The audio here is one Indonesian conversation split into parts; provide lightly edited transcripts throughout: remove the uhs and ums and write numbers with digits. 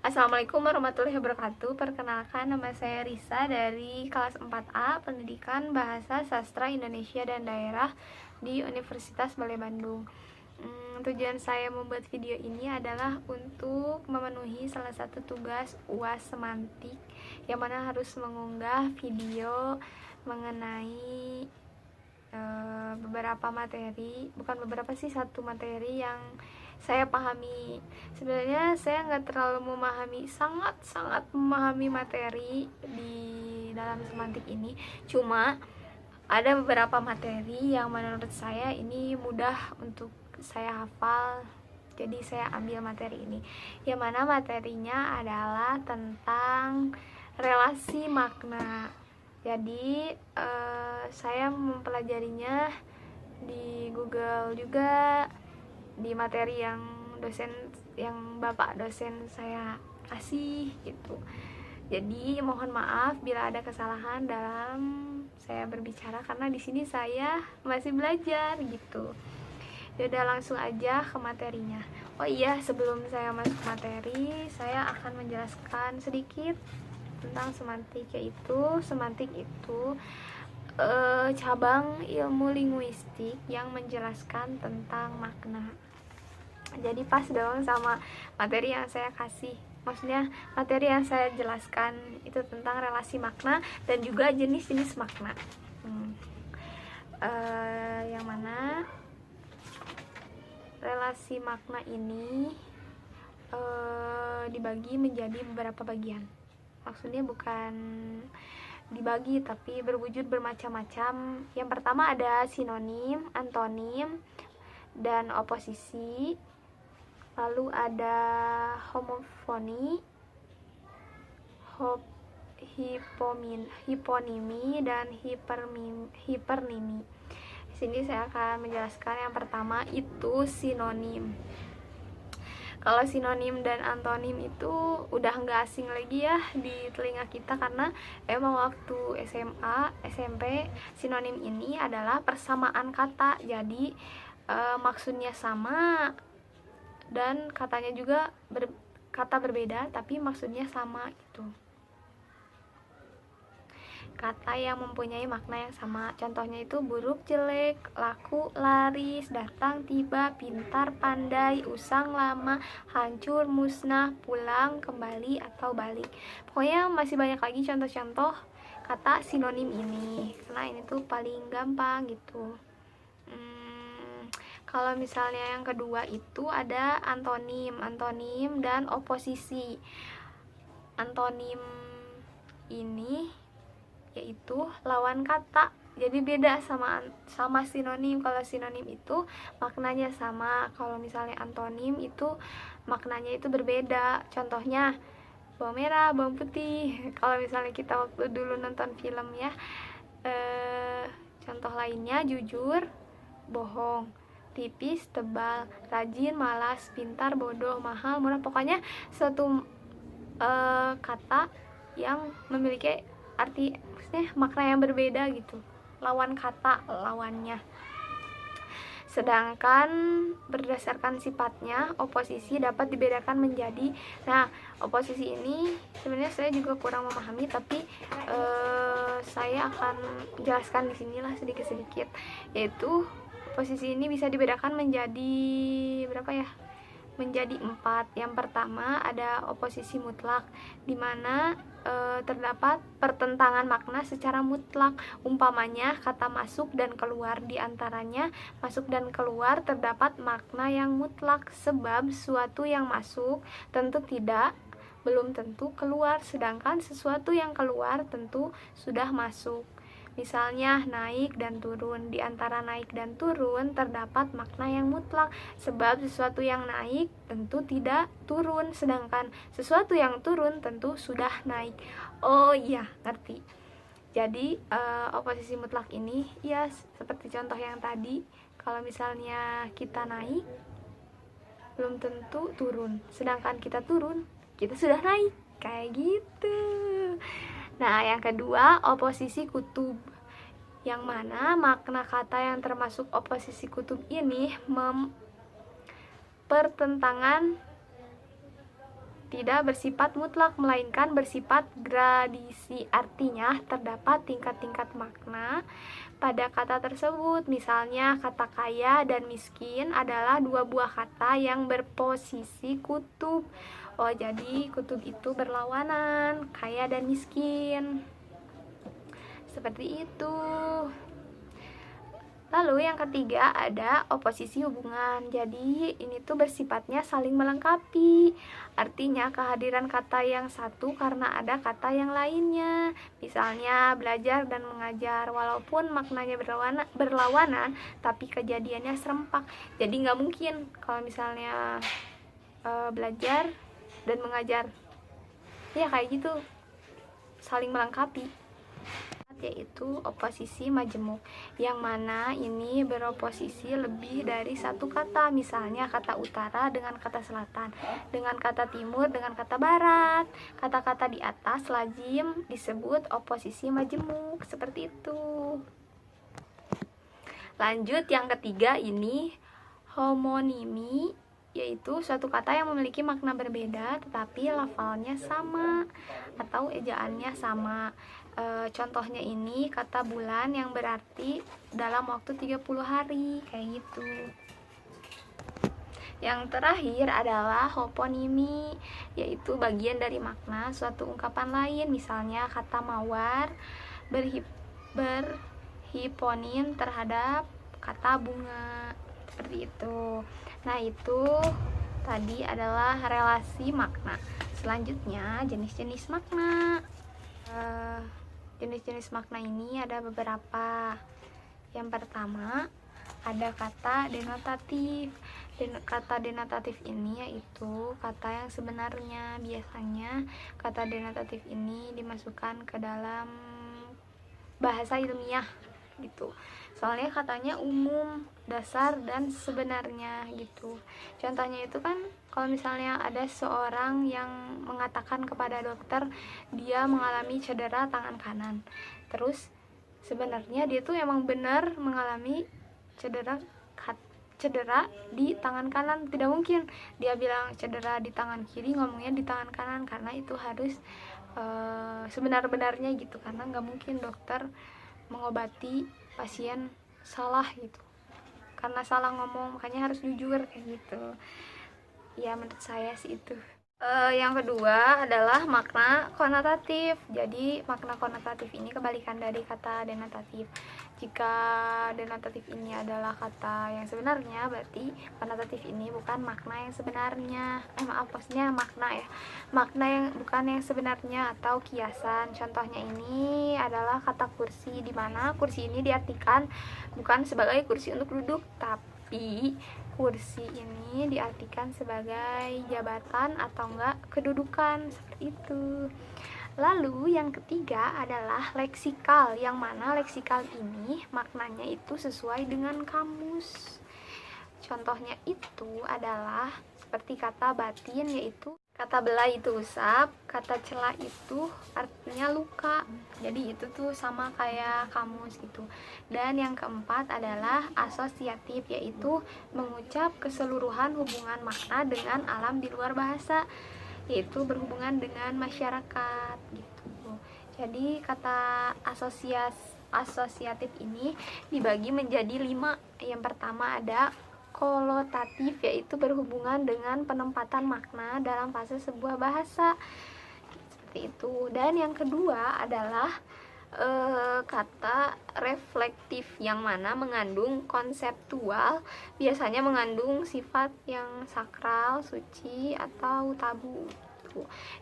Assalamualaikum warahmatullahi wabarakatuh. Perkenalkan, nama saya Risa dari kelas 4A Pendidikan Bahasa Sastra Indonesia dan Daerah di Universitas Balai Bandung. Tujuan saya membuat video ini adalah untuk memenuhi salah satu tugas UAS semantik, yang mana harus mengunggah video mengenai beberapa materi, bukan beberapa sih, satu materi yang saya pahami. Sebenarnya saya nggak terlalu memahami, sangat memahami materi di dalam semantik ini. Cuma ada beberapa materi yang menurut saya ini mudah untuk saya hafal, jadi saya ambil materi ini, yang mana materinya adalah tentang relasi makna. Jadi saya mempelajarinya di Google juga, di materi yang bapak dosen saya kasih gitu. Jadi mohon maaf bila ada kesalahan dalam saya berbicara, karena di sini saya masih belajar gitu. Yaudah, langsung aja ke materinya. Oh iya, sebelum saya masuk materi, saya akan menjelaskan sedikit tentang semantik, yaitu semantik itu cabang ilmu linguistik yang menjelaskan tentang makna. Jadi pas dong sama materi yang saya kasih, maksudnya materi yang saya jelaskan itu tentang relasi makna dan juga jenis-jenis makna. Yang mana relasi makna ini dibagi menjadi beberapa bagian. Maksudnya bukan dibagi, tapi berwujud bermacam-macam. Yang pertama ada sinonim, antonim, dan oposisi. Lalu ada homofoni, hiponimi, dan hipernimi. Di sini saya akan menjelaskan yang pertama itu sinonim. Kalau sinonim dan antonim itu udah nggak asing lagi ya di telinga kita, karena emang waktu SMA, SMP, sinonim ini adalah persamaan kata. Jadi maksudnya sama dan katanya juga kata berbeda tapi maksudnya sama gitu. Kata yang mempunyai makna yang sama, contohnya itu buruk, jelek, laku, laris, datang, tiba, pintar, pandai, usang, lama, hancur, musnah, pulang, kembali, atau balik. Pokoknya masih banyak lagi contoh-contoh kata sinonim ini, karena ini tuh paling gampang gitu. Kalau misalnya yang kedua itu ada antonim dan oposisi. Antonim ini yaitu lawan kata, jadi beda sama sinonim. Kalau sinonim itu maknanya sama, kalau misalnya antonim itu maknanya itu berbeda. Contohnya bawang merah, bawang putih. Kalau misalnya kita waktu dulu nonton film ya, contoh lainnya jujur, bohong, tipis, tebal, rajin, malas, pintar, bodoh, mahal, murah. Pokoknya suatu kata yang memiliki arti, maksudnya makna yang berbeda gitu, lawan kata, lawannya. Sedangkan berdasarkan sifatnya, oposisi dapat dibedakan menjadi, nah oposisi ini sebenarnya saya juga kurang memahami, tapi saya akan jelaskan di sinilah sedikit-sedikit. Yaitu oposisi ini bisa dibedakan menjadi berapa ya? Menjadi 4. Yang pertama ada oposisi mutlak, di mana terdapat pertentangan makna secara mutlak. Umpamanya kata masuk dan keluar, di antaranya masuk dan keluar terdapat makna yang mutlak, sebab sesuatu yang masuk tentu belum tentu keluar, sedangkan sesuatu yang keluar tentu sudah masuk. Misalnya naik dan turun, di antara naik dan turun terdapat makna yang mutlak, sebab sesuatu yang naik tentu tidak turun, sedangkan sesuatu yang turun tentu sudah naik. Oh iya, ngerti. Jadi oposisi mutlak ini ya seperti contoh yang tadi, kalau misalnya kita naik belum tentu turun, sedangkan kita turun kita sudah naik, kayak gitu. Nah, yang kedua oposisi kutub, yang mana makna kata yang termasuk oposisi kutub ini pertentangan tidak bersifat mutlak, melainkan bersifat gradasi. Artinya, terdapat tingkat-tingkat makna pada kata tersebut. Misalnya, kata kaya dan miskin adalah dua buah kata yang berposisi kutub. Oh, jadi kutub itu berlawanan, kaya dan miskin. Seperti itu. Lalu yang ketiga ada oposisi hubungan. Jadi ini tuh bersifatnya saling melengkapi. Artinya kehadiran kata yang satu karena ada kata yang lainnya. Misalnya belajar dan mengajar, walaupun maknanya berlawanan tapi kejadiannya serempak. Jadi nggak mungkin kalau misalnya belajar dan mengajar, ya kayak gitu, saling melengkapi, yaitu oposisi majemuk, yang mana ini beroposisi lebih dari satu kata. Misalnya kata utara dengan kata selatan, dengan kata timur dengan kata barat. Kata-kata di atas lazim disebut oposisi majemuk, seperti itu. Lanjut yang ketiga ini homonimi, yaitu suatu kata yang memiliki makna berbeda tetapi lafalnya sama atau ejaannya sama. Contohnya ini kata bulan yang berarti dalam waktu 30 hari, kayak gitu. Yang terakhir adalah hoponimi, yaitu bagian dari makna suatu ungkapan lain. Misalnya kata mawar berhiponim terhadap kata bunga, seperti itu. Nah, itu tadi adalah relasi makna. Selanjutnya jenis-jenis makna. Jenis-jenis makna ini ada beberapa. Yang pertama ada kata denotatif. Kata denotatif ini yaitu kata yang sebenarnya. Biasanya kata denotatif ini dimasukkan ke dalam bahasa ilmiah gitu. Soalnya katanya umum, dasar, dan sebenarnya gitu. Contohnya itu kan kalau misalnya ada seorang yang mengatakan kepada dokter dia mengalami cedera tangan kanan, terus sebenarnya dia tuh emang benar mengalami cedera di tangan kanan. Tidak mungkin dia bilang cedera di tangan kiri ngomongnya di tangan kanan, karena itu harus sebenar-benarnya gitu, karena nggak mungkin dokter mengobati pasien salah gitu karena salah ngomong, makanya harus jujur kayak gitu ya, menurut saya sih itu. Yang kedua adalah makna konotatif. Jadi makna konotatif ini kebalikan dari kata denotatif. Jika denotatif ini adalah kata yang sebenarnya, berarti konotatif ini bukan makna yang sebenarnya. Maksudnya makna ya, makna yang bukan yang sebenarnya atau kiasan. Contohnya ini adalah kata kursi, di mana kursi ini diartikan bukan sebagai kursi untuk duduk, tapi kursi ini diartikan sebagai jabatan atau enggak kedudukan, seperti itu. Lalu yang ketiga adalah leksikal, yang mana leksikal ini maknanya itu sesuai dengan kamus. Contohnya itu adalah seperti kata batin, yaitu kata belah itu usap, kata celah itu artinya luka. Jadi itu tuh sama kayak kamus gitu. Dan yang keempat adalah asosiatif, yaitu mengucap keseluruhan hubungan makna dengan alam di luar bahasa, yaitu berhubungan dengan masyarakat gitu. Jadi kata asosiatif ini dibagi menjadi 5. Yang pertama ada kolotatif, yaitu berhubungan dengan penempatan makna dalam fase sebuah bahasa, seperti itu. Dan yang kedua adalah kata reflektif, yang mana mengandung konseptual, biasanya mengandung sifat yang sakral, suci, atau tabu.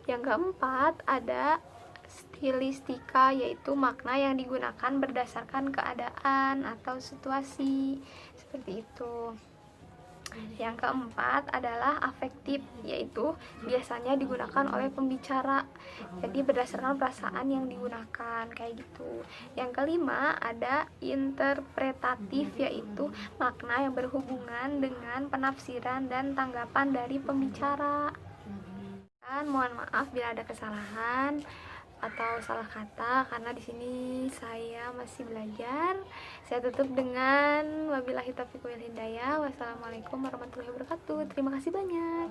Yang keempat ada stilistika, yaitu makna yang digunakan berdasarkan keadaan atau situasi, seperti itu. Yang keempat adalah afektif, yaitu biasanya digunakan oleh pembicara, jadi berdasarkan perasaan yang digunakan, kayak gitu. Yang kelima ada interpretatif, yaitu makna yang berhubungan dengan penafsiran dan tanggapan dari pembicara. Dan mohon maaf bila ada kesalahan atau salah kata, karena di sini saya masih belajar. Saya tutup dengan wabillahi taufiq wal hidayah. Wassalamualaikum warahmatullahi wabarakatuh. Terima kasih banyak.